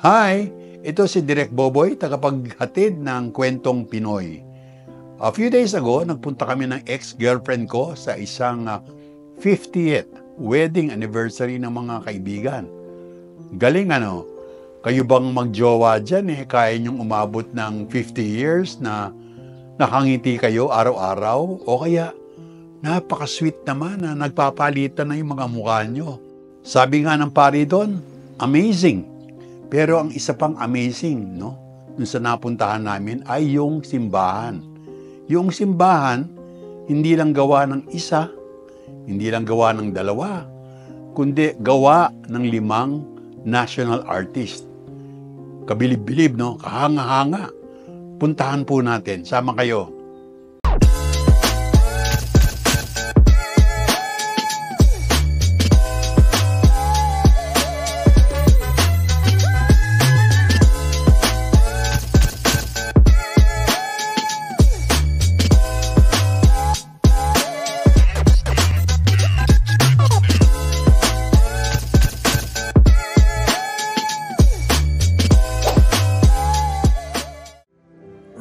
Hi! Ito si Direk Boboy, tagapaghatid ng Kwentong Pinoy. A few days ago, nagpunta kami ng ex-girlfriend ko sa isang 50th wedding anniversary ng mga kaibigan. Galing ano? Kayo bang magjowa dyan kaya niyong umabot ng 50 years na nakangiti kayo araw-araw? O kaya napaka-sweet naman na nagpapalitan na yung mga mukha niyo. Sabi nga ng pari doon, amazing. Pero ang isa pang amazing, dun sa napuntahan namin ay yung simbahan. Yung simbahan, hindi lang gawa ng isa, hindi lang gawa ng dalawa, kundi gawa ng 5 national artist. Kabilib-bilib, kahanga-hanga. Puntahan po natin. Sama kayo.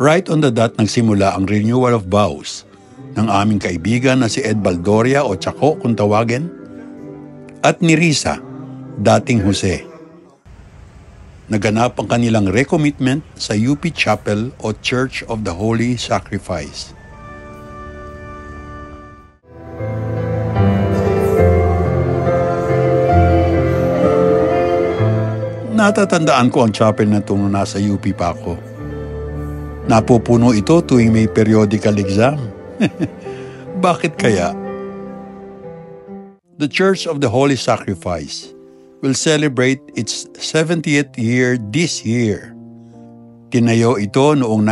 Right on the dot nagsimula ang renewal of vows ng aming kaibigan na si Ed Baldoria o Chaco kung tawagin at ni Risa, dating Jose. Naganap ang kanilang recommitment sa UP Chapel o Church of the Holy Sacrifice. Natatandaan ko ang chapel na ito nung nasa UP pa ako. Napupuno ito tuwing may periodical exam. Bakit kaya? The Church of the Holy Sacrifice will celebrate its 70th year this year. Tinayo ito noong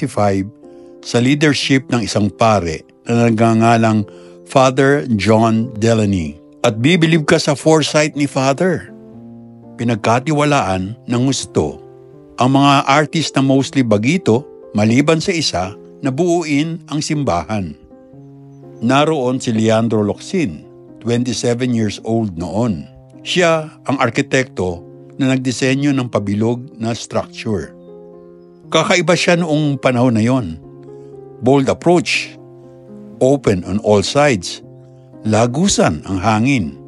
1955 sa leadership ng isang pare na nagngangalang Father John Delaney. At bibilib ka sa foresight ni Father. Pinagkatiwalaan ng gusto ang mga artist na mostly bagito, maliban sa isa, na buuin ang simbahan. Naroon si Leandro Locsin, 27 years old noon. Siya ang arkitekto na nagdisenyo ng pabilog na structure. Kakaiba siya noong panahon na yon. Bold approach, open on all sides, lagusan ang hangin.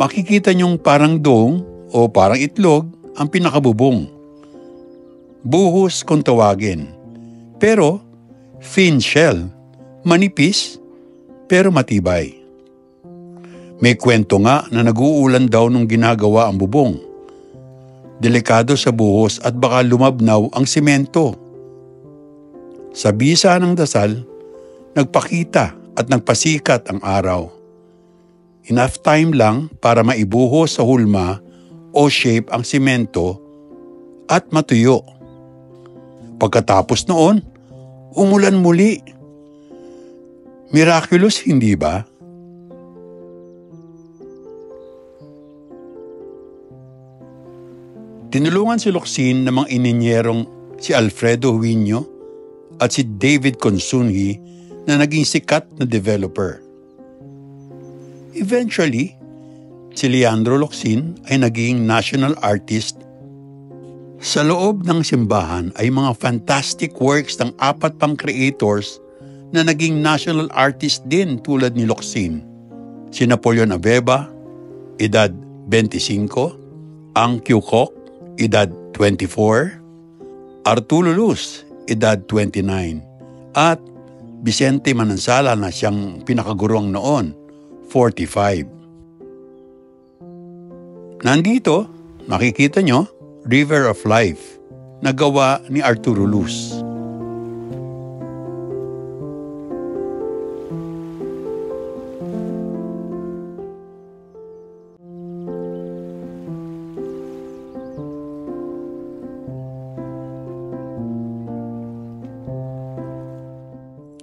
Makikita niyong parang dome o parang itlog ang pinakabubong. Buhos kung tawagin. Pero thin shell, manipis pero matibay. May kwento nga na nag-uulan daw nung ginagawa ang bubong. Delikado sa buhos at baka lumabnaw ang simento. Sa bisa ng dasal, nagpakita at nagpasikat ang araw. Enough time lang para maibuhos sa hulma o shape ang simento at matuyo. Pagkatapos noon, umulan muli. Miraculous, hindi ba? Tinulungan si Locsin ng mga ininyerong si Alfredo Huinio at si David Consunji na naging sikat na developer. Eventually, si Leandro Locsin ay naging national artist. Sa loob ng simbahan ay mga fantastic works ng 4 pang creators na naging national artist din tulad ni Locsin. Si Napoleon Abeba, edad 25, Ang Kyukok, edad 24, Arturo Luz, edad 29, at Vicente Manansala na siyang pinakaguruang noon, 45. Nandito, makikita nyo, River of Life, na gawa ni Arturo Luz.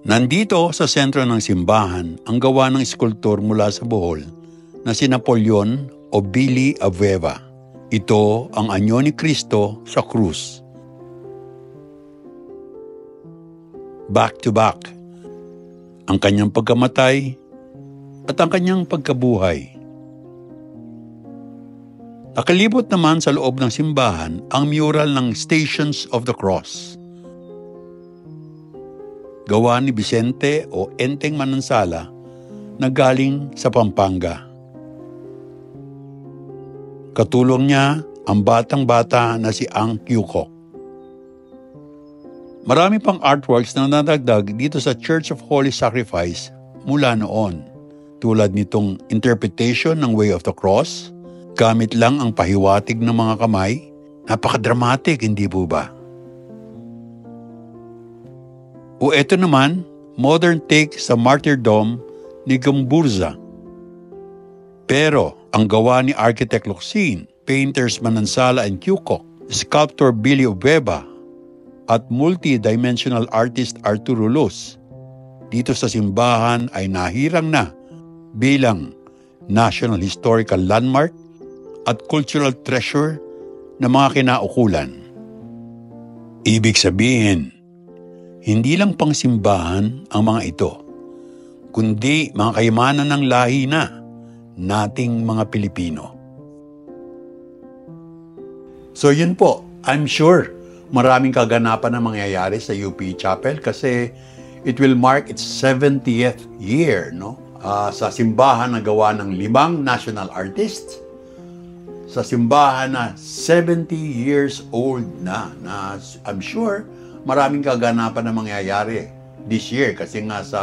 Nandito sa sentro ng simbahan ang gawa ng eskultor mula sa Bohol na si Napoleon o Billy Abueva. Ito ang anyo ni Kristo sa krus. Back to back, ang kanyang pagkamatay at ang kanyang pagkabuhay. Nakalibot naman sa loob ng simbahan ang mural ng Stations of the Cross. Gawa ni Vicente o Enteng Manansala na galing sa Pampanga. Katulong niya ang batang-bata na si Ang Kyukok. Marami pang artworks na nadagdag dito sa Church of Holy Sacrifice mula noon, tulad nitong interpretation ng Way of the Cross, gamit lang ang pahiwatig ng mga kamay. Napaka-dramatic, hindi po ba? O eto naman, modern take sa martyrdom ni Gumburza. Pero ang gawa ni Architect Locsin, painters Manansala and Kyukok, sculptor Billy Ubeba, at multi-dimensional artist Arturo Luz, dito sa simbahan ay nahirang na bilang National Historical Landmark at Cultural Treasure na mga kinaukulan. Ibig sabihin, hindi lang pangsimbahan ang mga ito, kundi mga kayamanan ng lahi na nating mga Pilipino. So yun po, I'm sure maraming kaganapan na mangyayari sa UP Chapel kasi it will mark its 70th year, no? Sa simbahan na gawa ng 5 national artists, sa simbahan na 70 years old na I'm sure maraming kaganapan na mangyayari this year kasi nga sa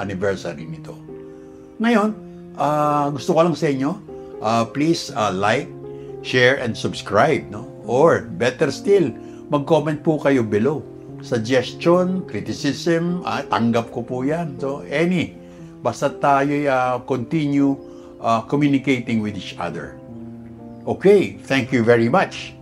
anniversary nito. Ngayon, gusto ko lang sa inyo, please like, share, and subscribe, no? Or better still, mag-comment po kayo below. Suggestion, criticism, tanggap ko po yan. So, basta tayo continue communicating with each other. Okay, thank you very much.